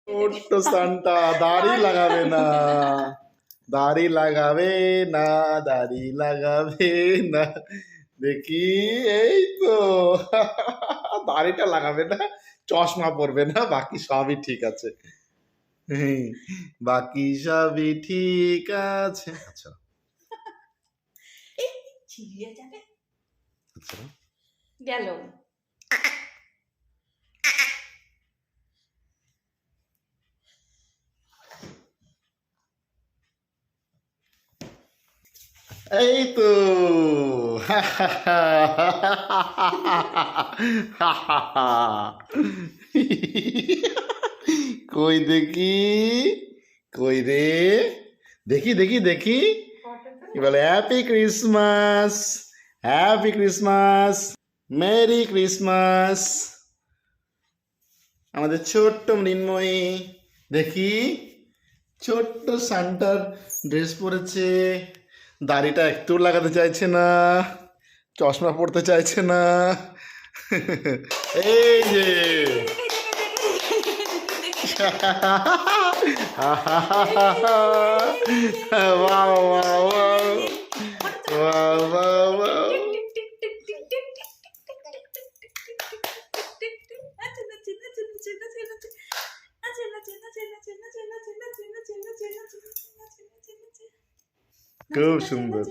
ছোট্ট সান্টা দাড়ি লাগাবে না, দাড়ি লাগাবে না, দাড়ি লাগাবে না। দেখি, এই তো দাড়িটা লাগাবে না, চশমা পরবে না, বাকি সবই ঠিক আছে। হুম, বাকি সবই ঠিক আছে। আচ্ছা এই ছিড়িয়ে যাবে আচ্ছা গেল। এই তো কই দেখি, কই রে, দেখি দেখি দেখি, কি বলে, happy Christmas, happy Christmas, merry Christmas. আমাদের ছোট্ট মৃন্ময়ী, দেখি, ছোট্ট সান্টার ড্রেস পরেছে, দাড়িটা একটু লাগাতে চাইছে না, চশমা পড়তে চাইছে না। এই যে wow, wow, wow. Wow, wow, wow. খুব সুন্দর।